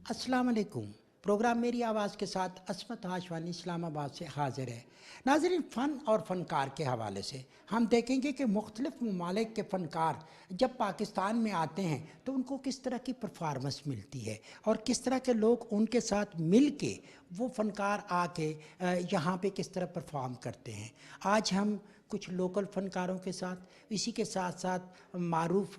अस्सलाम वालेकुम। प्रोग्राम मेरी आवाज़ के साथ असमत आशवानी इस्लामाबाद से हाजिर है। नाज़रीन, फ़न और फ़नकार के हवाले से हम देखेंगे कि मुख्तलिफ़ ममालिक के फ़नकार जब पाकिस्तान में आते हैं तो उनको किस तरह की परफॉर्मेंस मिलती है और किस तरह के लोग उनके साथ मिल के वो फ़नकार आके यहाँ पे किस तरह परफॉर्म करते हैं। आज हम कुछ लोकल फ़नकारों के साथ, इसी के साथ साथ मारूफ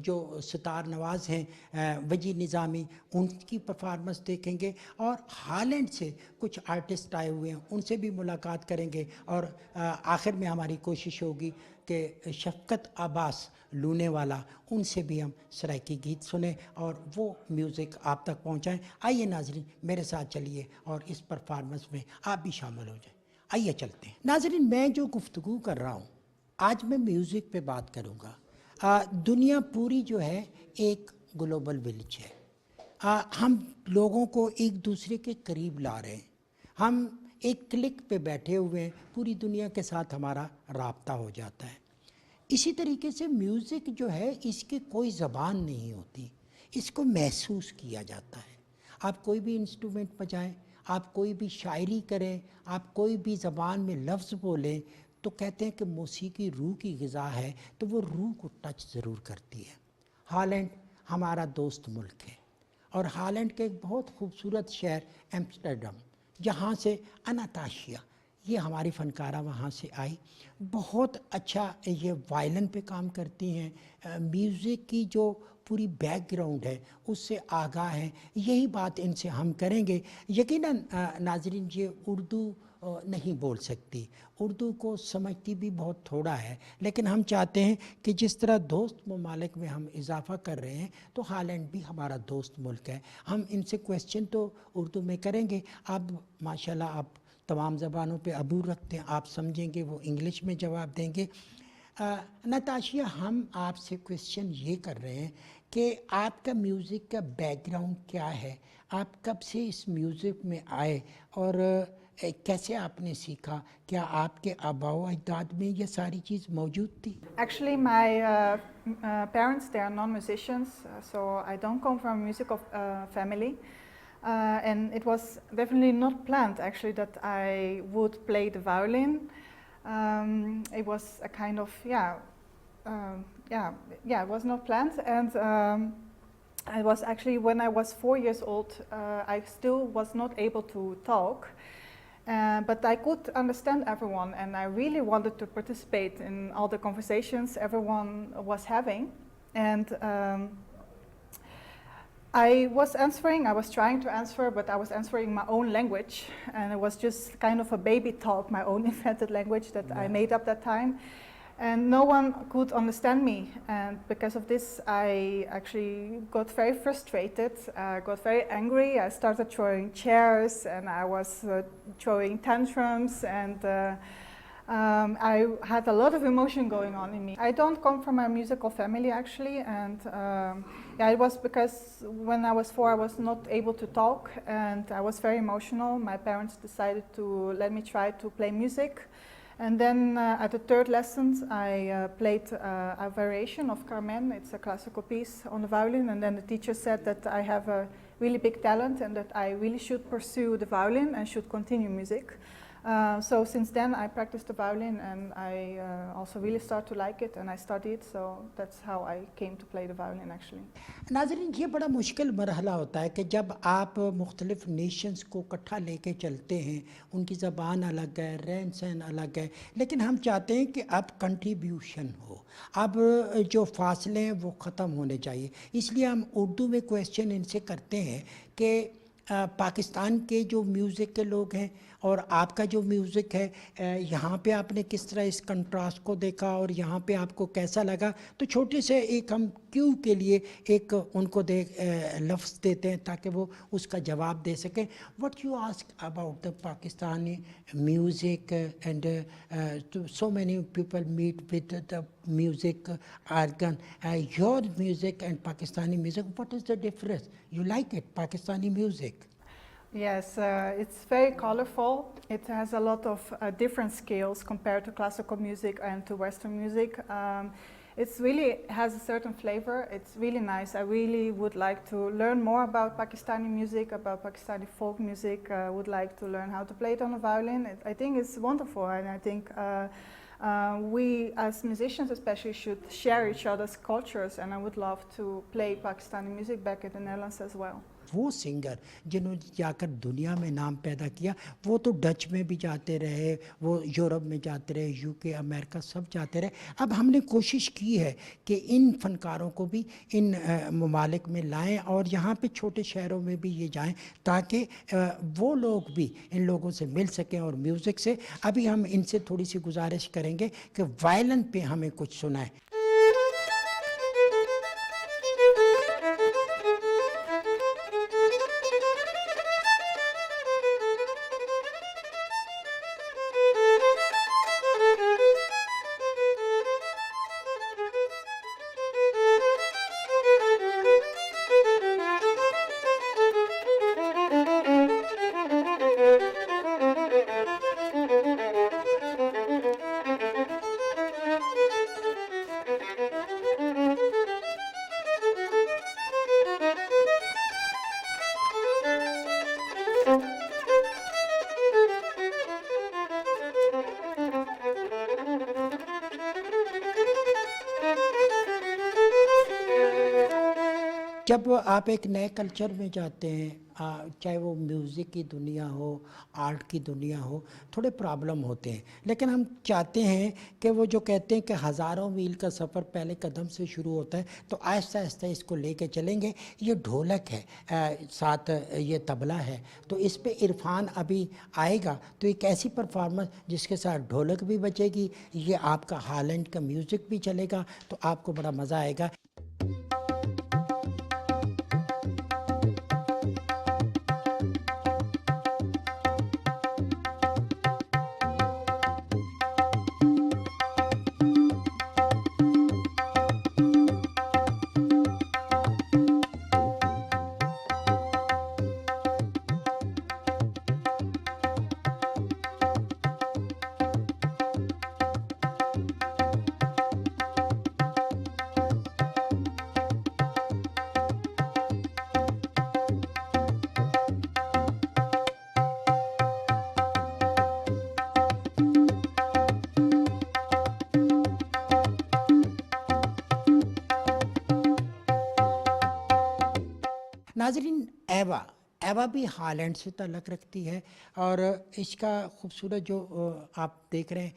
जो सितार नवाज़ हैं वजी निज़ामी, उनकी परफॉर्मेंस देखेंगे और हॉलैंड से कुछ आर्टिस्ट आए हुए हैं उनसे भी मुलाकात करेंगे और आखिर में हमारी कोशिश होगी कि शफ़क़त अब्बास लूने वाला, उनसे भी हम सराइकी गीत सुने और वो म्यूज़िक आप तक पहुँचाएँ। आइए नाज़रीन, मेरे साथ चलिए और इस परफॉर्मेंस में आप भी शामिल हो जाएँ। आइए चलते हैं। नाज़रीन, मैं जो गुफ्तगू कर रहा हूँ आज मैं म्यूज़िक पे बात करूँगा। दुनिया पूरी जो है एक ग्लोबल विलेज है। हम लोगों को एक दूसरे के करीब ला रहे हैं। हम एक क्लिक पे बैठे हुए हैं, पूरी दुनिया के साथ हमारा राब्ता हो जाता है। इसी तरीके से म्यूज़िक जो है इसकी कोई ज़बान नहीं होती, इसको महसूस किया जाता है। आप कोई भी इंस्ट्रूमेंट बजाएं, आप कोई भी शायरी करें, आप कोई भी ज़बान में लफ्ज़ बोलें तो कहते हैं कि मौसीकी रूह की ग़िज़ा है, तो वो रूह को टच ज़रूर करती है। हॉलैंड हमारा दोस्त मुल्क है और हॉलैंड के एक बहुत खूबसूरत शहर एम्स्टर्डम, जहाँ से अनाताशिया, ये हमारी फ़नकारा वहाँ से आई। बहुत अच्छा ये वायलिन पे काम करती हैं। म्यूज़िक की जो पूरी बैकग्राउंड है उससे आगाह हैं। यही बात इनसे हम करेंगे। यकीनन नाज़रीन, ये उर्दू नहीं बोल सकती, उर्दू को समझती भी बहुत थोड़ा है, लेकिन हम चाहते हैं कि जिस तरह दोस्त ममालिक में हम इजाफ़ा कर रहे हैं तो हॉलैंड भी हमारा दोस्त मुल्क है। हम इनसे क्वेश्चन तो उर्दू में करेंगे। अब माशाल्लाह आप तमाम ज़बानों पे अबूर रखते हैं, आप समझेंगे, वो इंग्लिश में जवाब देंगे। नताशिया, हम आपसे क्वेश्चन ये कर रहे हैं कि आपका म्यूज़िक का बैकग्राउंड क्या है, आप कब से इस म्यूज़िक में आए और कैसे आपने सीखा? क्या आपके आबाओ अजदाद में ये सारी चीज़ मौजूद थी? Actually, my parents, they are non-musicians, so I don't come from a musical family. And it was definitely not planned, actually, that I would play the violin. It was a kind of, it was not planned. And I was actually, when I was 4 years old, I still was not able to talk. But I could understand everyone, and I really wanted to participate in all the conversations everyone was having. And I was trying to answer, but I was answering my own language, and it was just kind of a baby talk, my own invented language that I made up that time. And no one could understand me, and because of this I actually got very frustrated, got very angry. I started throwing chairs and I was throwing tantrums, and I had a lot of emotion going on in me. I don't come from a musical family actually, and it was because when I was 4 I was not able to talk and I was very emotional. My parents decided to let me try to play music. And then at the third lesson, I played a variation of Carmen. It's a classical piece on the violin. And then the teacher said that I have a really big talent and that I really should pursue the violin and should continue music. So since then, I practiced the violin, and I also really started to like it, and I studied. So that's how I came to play the violin actually. नाज़रीन, ये बड़ा मुश्किल मरहला होता है कि जब आप मुख्तलिफ़ नेशंस को इकट्ठा लेके चलते हैं, उनकी ज़बान अलग है, रहन सहन अलग है, लेकिन हम चाहते हैं कि अब कंट्रीब्यूशन हो, अब जो फासले हैं वो ख़त्म होने चाहिए। इसलिए हम उर्दू में क्वेश्चन इनसे करते हैं कि पाकिस्तान के जो म्यूज़िक के लोग हैं और आपका जो म्यूज़िक है, यहाँ पे आपने किस तरह इस कंट्रास्ट को देखा और यहाँ पे आपको कैसा लगा? तो छोटे से एक हम क्यू के लिए एक उनको लफ्ज़ देते हैं ताकि वो उसका जवाब दे सकें। What you ask about the Pakistani music and so many people meet with the music organ, your music and Pakistani music, what is the difference? You like it, Pakistani music? Yes, it's very colorful. It has a lot of different scales compared to classical music and to Western music. It's really has a certain flavor. It's really nice. I really would like to learn more about Pakistani music, about Pakistani folk music. I would like to learn how to play it on a violin. I think it's wonderful, and I think we as musicians especially should share each other's cultures, and I would love to play Pakistani music back in the Netherlands as well. वो singer जिन्होंने जाकर दुनिया में नाम पैदा किया, वो तो डच में भी जाते रहे, वो यूरोप में जाते रहे, यूके, अमेरिका सब जाते रहे। अब हमने कोशिश की है कि इन फ़नकारों को भी इन ममालिक में लाएं और यहाँ पे छोटे शहरों में भी ये जाएं, ताकि वो लोग भी इन लोगों से मिल सकें और म्यूज़िक से। अभी हम इनसे थोड़ी सी गुजारिश करेंगे कि वायलिन पे हमें कुछ सुनाएं। जब आप एक नए कल्चर में जाते हैं, चाहे वो म्यूज़िक की दुनिया हो, आर्ट की दुनिया हो, थोड़े प्रॉब्लम होते हैं, लेकिन हम चाहते हैं कि वो जो कहते हैं कि हज़ारों मील का सफ़र पहले कदम से शुरू होता है, तो आहिस्ता आहिस्ता इसको लेके चलेंगे। ये ढोलक है, साथ ये तबला है, तो इस पे इरफान अभी आएगा, तो एक ऐसी परफॉर्मेंस जिसके साथ ढोलक भी बजेगी, ये आपका हालैंड का म्यूज़िक भी चलेगा, तो आपको बड़ा मज़ा आएगा। नाजरीन, एवा एवा भी हालैंड से ताल्लुक़ रखती है और इसका खूबसूरत जो आप देख रहे हैं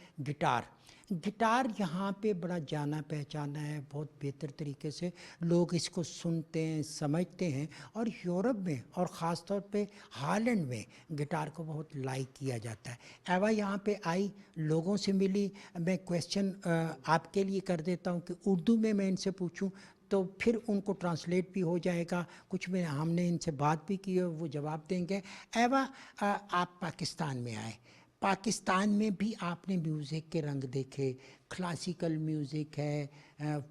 गिटार यहाँ पे बड़ा जाना पहचाना है, बहुत बेहतर तरीके से लोग इसको सुनते हैं, समझते हैं। और यूरोप में और ख़ास तौर पे हालैंड में गिटार को बहुत लाइक किया जाता है। एवा यहाँ पे आई, लोगों से मिली। मैं क्वेश्चन आपके लिए कर देता हूँ कि उर्दू में मैं इनसे पूछूँ तो फिर उनको ट्रांसलेट भी हो जाएगा। कुछ में हमने इनसे बात भी की है, वो जवाब देंगे। एवा, आप पाकिस्तान में आए, पाकिस्तान में भी आपने म्यूज़िक के रंग देखे। क्लासिकल म्यूज़िक है,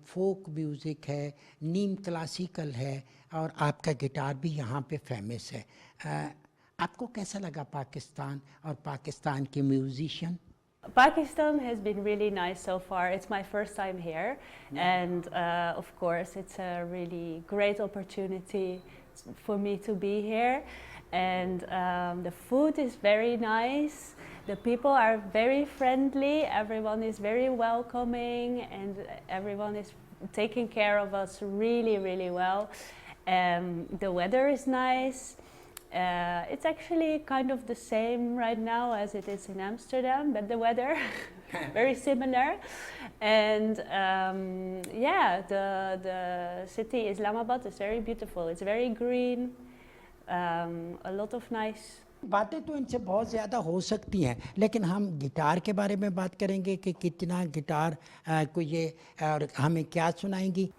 फोक म्यूज़िक है, नीम क्लासिकल है, और आपका गिटार भी यहाँ पे फेमस है। आपको कैसा लगा पाकिस्तान और पाकिस्तान के musician? Pakistan has been really nice so far. It's my first time here, and of course it's a really great opportunity for me to be here. And the food is very nice. The people are very friendly. Everyone is very welcoming, and everyone is taking care of us really, really well. The weather is nice. It's actually kind of the same right now as it is in Amsterdam, but the weather very similar. And yeah, the city Islamabad is very beautiful. It's very green, a lot of nice. बातें तो इनसे बहुत ज़्यादा हो सकती हैं, लेकिन हम गिटार के बारे में बात करेंगे कि कितना गिटार को ये और हमें क्या सुनाएंगी।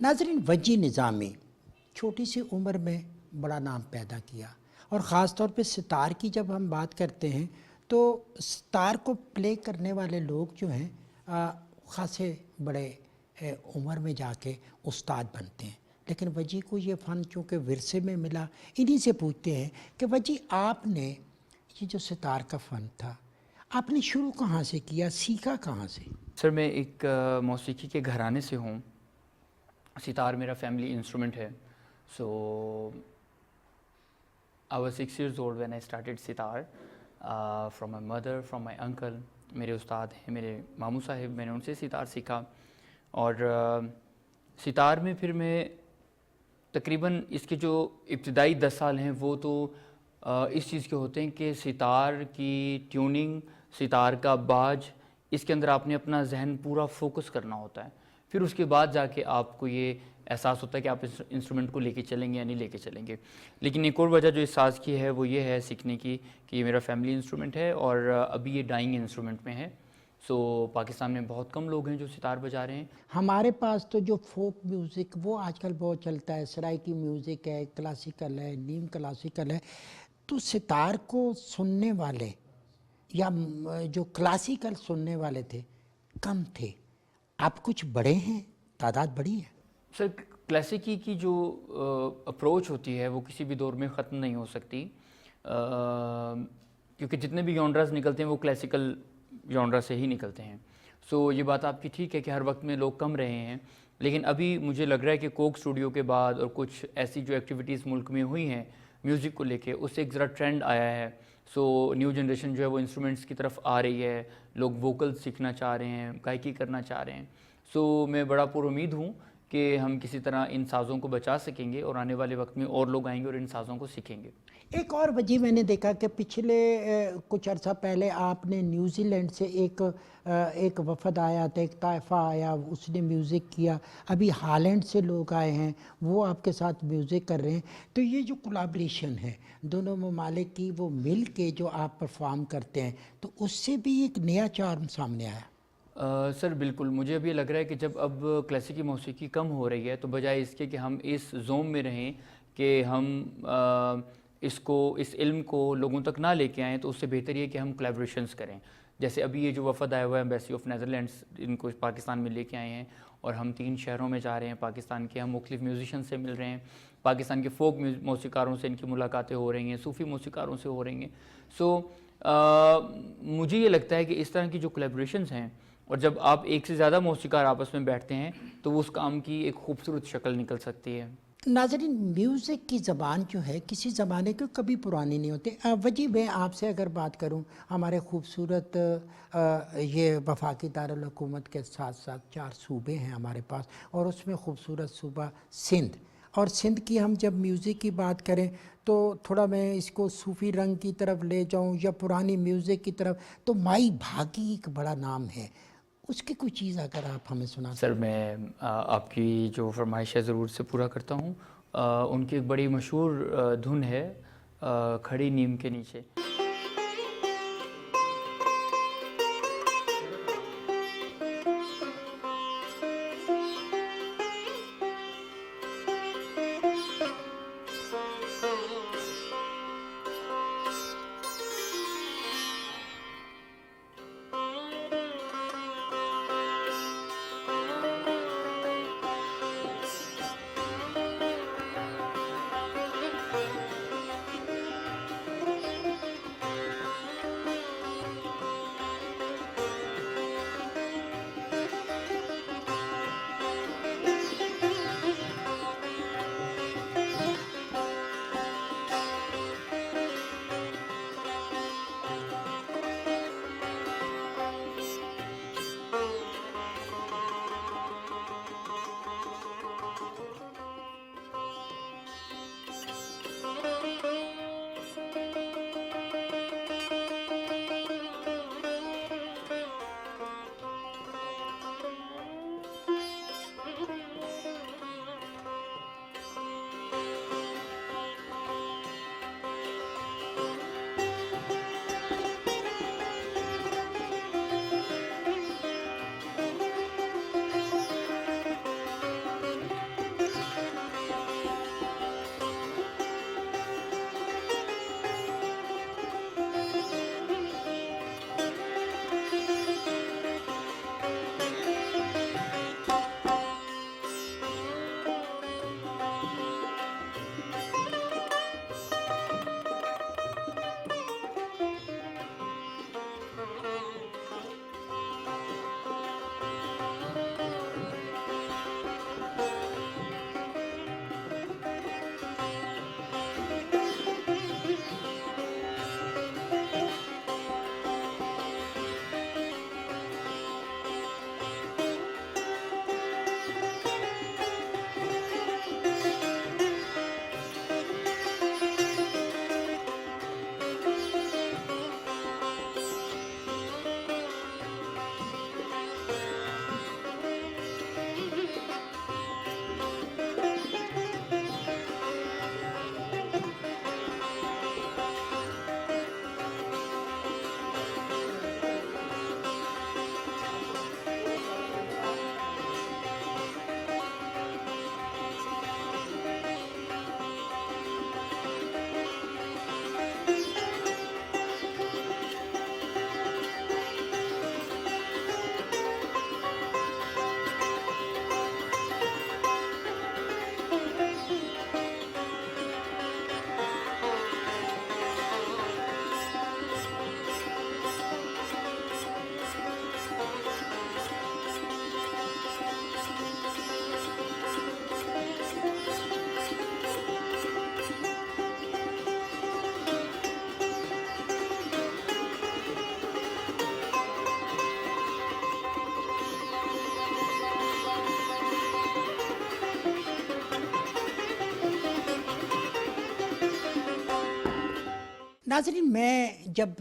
नाज़रीन, वजी निज़ामी छोटी सी उम्र में बड़ा नाम पैदा किया, और ख़ास तौर पे सितार की जब हम बात करते हैं तो सितार को प्ले करने वाले लोग जो हैं ख़ासे बड़े उम्र में जाके उस्ताद बनते हैं। लेकिन वजी को ये फ़न चूँकि विरसे में मिला, इन्हीं से पूछते हैं कि वजी आपने ये जो सितार का फ़न था आपने शुरू कहाँ से किया, सीखा कहाँ से? सर मैं एक मौसीकी के घराने से हूँ। सितार मेरा फैमिली इंस्ट्रूमेंट है। So I was 6 years old when I started sitar from my mother, from my uncle. मेरे उस्ताद हैं मेरे मामू साहिब, मैंने उनसे सितार सीखा। और सितार में फिर मैं तकरीबन इसके जो इब्तदाई 10 साल हैं वो तो इस चीज़ के होते हैं कि सितार की ट्यूनिंग, सितार का बाज, इसके अंदर आपने अपना जहन पूरा फोकस करना होता है। फिर उसके बाद जाके आपको ये एहसास होता है कि आप इस इंस्ट्रूमेंट को लेके चलेंगे या नहीं लेके चलेंगे। लेकिन एक और वजह जो इस साज़ की है वो ये है सीखने की कि ये मेरा फैमिली इंस्ट्रूमेंट है और अभी ये डाइंग इंस्ट्रूमेंट में है। सो पाकिस्तान में बहुत कम लोग हैं जो सितार बजा रहे हैं। हमारे पास तो जो फोक म्यूज़िक वो आजकल बहुत चलता है, सराइकी म्यूज़िक है, क्लासिकल है, नीम क्लासिकल है। तो सितार को सुनने वाले या जो क्लासिकल सुनने वाले थे कम थे, आप कुछ बड़े हैं, तादाद बड़ी है? सर क्लासिकी की जो अप्रोच होती है वो किसी भी दौर में ख़त्म नहीं हो सकती, क्योंकि जितने भी जॉनरास निकलते हैं वो क्लासिकल जॉनरा से ही निकलते हैं। सो ये बात आपकी ठीक है कि हर वक्त में लोग कम रहे हैं, लेकिन अभी मुझे लग रहा है कि कोक स्टूडियो के बाद और कुछ ऐसी जो एक्टिविटीज़ मुल्क में हुई हैं म्यूज़िक को लेके, उससे एक ज़रा ट्रेंड आया है। सो न्यू जनरेशन जो है वो इंस्ट्रूमेंट्स की तरफ आ रही है, लोग वोकल सीखना चाह रहे हैं, गायकी करना चाह रहे हैं। सो मैं बड़ा पुरुमीद हूँ कि हम किसी तरह इन साज़ों को बचा सकेंगे और आने वाले वक्त में और लोग आएंगे और इन साज़ों को सीखेंगे। एक और वजह मैंने देखा कि पिछले कुछ अर्सा पहले आपने न्यूजीलैंड से एक वफ़द आया था, एक ताइफ़ा आया, उसने म्यूज़िक किया। अभी हॉलैंड से लोग आए हैं, वो आपके साथ म्यूज़िक कर रहे हैं। तो ये जो कोलैबोरेशन है दोनों ममालिक की, वो मिल के जो आप परफॉर्म करते हैं, तो उससे भी एक नया चार्म सामने आया। सर बिल्कुल, मुझे अब ये लग रहा है कि जब अब क्लासिकी मौसीकी कम हो रही है तो बजाय इसके कि हम इस जोन में रहें कि हम इस इल्म को लोगों तक ना लेके आएँ, तो उससे बेहतर ये कि हम कोलैबोरेशंस करें। जैसे अभी ये जो वफ़द आया हुआ है एम्बेसी ऑफ नेदरलैंड्स, इनको पाकिस्तान में लेके आए हैं और हम 3 शहरों में जा रहे हैं पाकिस्तान के। हम मुख्तलिफ म्यूजिशियन से मिल रहे हैं, पाकिस्तान के फोक मौसीकारों से इनकी मुलाकातें हो रही हैं, सूफ़ी मौसीकारों से हो रही हैं। सो मुझे ये लगता है कि इस तरह की जो कोलैबोरेशंस हैं और जब आप एक से ज़्यादा मौसीकार आपस में बैठते हैं तो वो उस काम की एक खूबसूरत शक्ल निकल सकती है। नाज़रीन, म्यूज़िक की ज़बान जो है किसी ज़माने की कभी पुरानी नहीं होती। वजी मैं आपसे अगर बात करूं, हमारे खूबसूरत ये वफाकी दारुल हुकूमत के साथ साथ 4 सूबे हैं हमारे पास, और उसमें खूबसूरत सूबा सिंध। और सिंध की हम जब म्यूज़िक की बात करें तो थोड़ा मैं इसको सूफ़ी रंग की तरफ ले जाऊं या पुरानी म्यूज़िक की तरफ, तो माई भागी एक बड़ा नाम है, उसकी कोई चीज़ अगर आप हमें सुना। सर मैं आपकी जो फरमाइश है ज़रूर से पूरा करता हूँ। उनकी एक बड़ी मशहूर धुन है खड़ी नीम के नीचे। नाज़रीन, मैं जब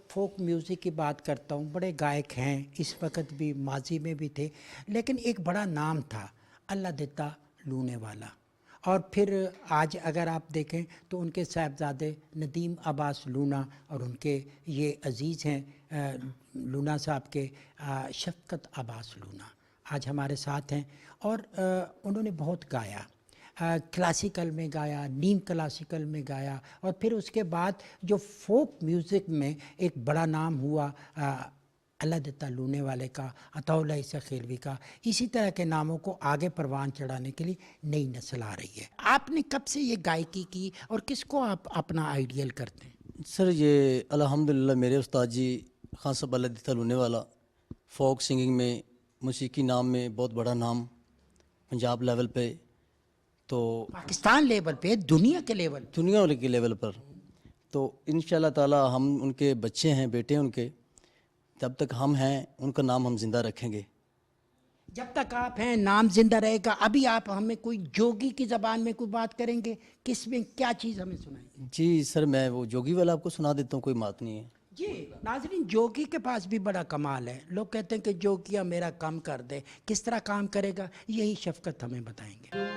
फोक म्यूज़िक की बात करता हूँ, बड़े गायक हैं, इस वक्त भी माजी में भी थे, लेकिन एक बड़ा नाम था अल्लाह दिता लूने वाला। और फिर आज अगर आप देखें तो उनके साहबजादे नदीम अब्बास लूना और उनके ये अज़ीज़ हैं लूना साहब के शफ़क़त अब्बास लूना आज हमारे साथ हैं। और उन्होंने बहुत गाया, क्लासिकल में गाया, नीम क्लासिकल में गाया, और फिर उसके बाद जो फोक म्यूज़िक में एक बड़ा नाम हुआ अल्लाह दिता लूने वाले का, अताउल्लाह ईसा खेलवी का। इसी तरह के नामों को आगे परवान चढ़ाने के लिए नई नस्ल आ रही है। आपने कब से ये गायकी की और किसको आप अपना आइडियल करते हैं? सर ये अल्हम्दुलिल्लाह मेरे उस्ताद जी खान साहब अल्लाह दिता लूने वाला फोक सिंगिंग में, मौसीकी नाम में बहुत बड़ा नाम पंजाब लेवल पे, तो पाकिस्तान लेवल पे, दुनिया के लेवल पे। दुनिया के लेवल पर। तो इंशाल्लाह ताला हम उनके बच्चे हैं, बेटे उनके, जब तक हम हैं उनका नाम हम जिंदा रखेंगे। जब तक आप हैं नाम जिंदा रहेगा। अभी आप हमें कोई जोगी की ज़बान में कोई बात करेंगे, किस में क्या चीज़ हमें सुनाएंगे? जी सर, मैं वो जोगी वाला आपको सुना देता हूँ, कोई बात नहीं है। जी नाज़रीन, जोगी के पास भी बड़ा कमाल है। लोग कहते हैं कि जोगिया मेरा काम कर दे, किस तरह काम करेगा यही शफ़क़त हमें बताएंगे।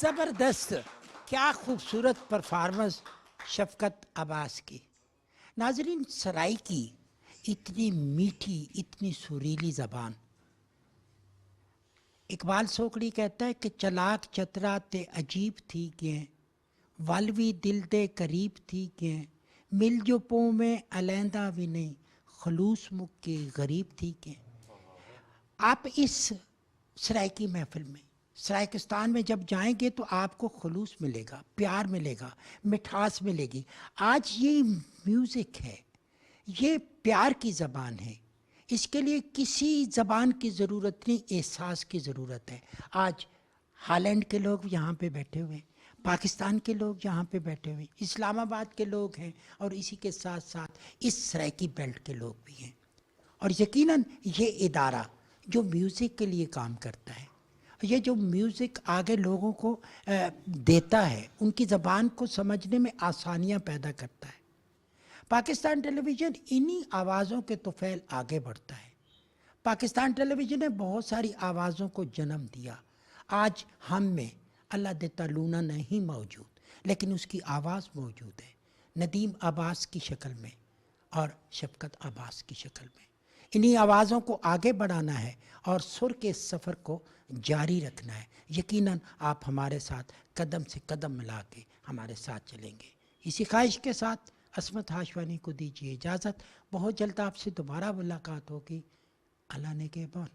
ज़बरदस्त, क्या खूबसूरत परफॉर्मेंस शफ़क़त अब्बास की। नाज़रीन, सराइकी इतनी मीठी, इतनी सुरीली ज़बान। इकबाल सोकड़ी कहता है कि चलाक चतरा ते अजीब थी के, वालवी दिल दे करीब थी के, मिल जो पो में अलैंदा भी नहीं, खलूस मुख के गरीब थी के। आप इस सराइकी महफिल में, सराइकिस्तान में जब जाएंगे तो आपको खलूस मिलेगा, प्यार मिलेगा, मिठास मिलेगी। आज ये म्यूज़िक है, ये प्यार की ज़बान है। इसके लिए किसी ज़बान की ज़रूरत नहीं, एहसास की ज़रूरत है। आज हालैंड के लोग यहाँ पे बैठे हुए हैं, पाकिस्तान के लोग यहाँ पे बैठे हुए हैं, इस्लामाबाद के लोग हैं, और इसी के साथ साथ इस सराइकी बेल्ट के लोग भी हैं। और यकीनन ये इदारा जो म्यूज़िक के लिए काम करता है, ये जो म्यूज़िक आगे लोगों को देता है, उनकी ज़बान को समझने में आसानियाँ पैदा करता है। पाकिस्तान टेलीविज़न इन्हीं आवाज़ों के तुफ़ैल आगे बढ़ता है। पाकिस्तान टेलीविज़न ने बहुत सारी आवाज़ों को जन्म दिया। आज हम में अल्लाह देता लूना नहीं मौजूद, लेकिन उसकी आवाज़ मौजूद है, नदीम अब्बास की शक्ल में और शफकत अब्बास की शक्ल में। इन्हीं आवाज़ों को आगे बढ़ाना है और सुर के सफ़र को जारी रखना है। यकीनन आप हमारे साथ कदम से कदम मिला के हमारे साथ चलेंगे। इसी ख्वाहिश के साथ अस्मत हाशवानी को दीजिए इजाज़त। बहुत जल्द आपसे दोबारा मुलाकात होगी। अल्लाह ने के बान।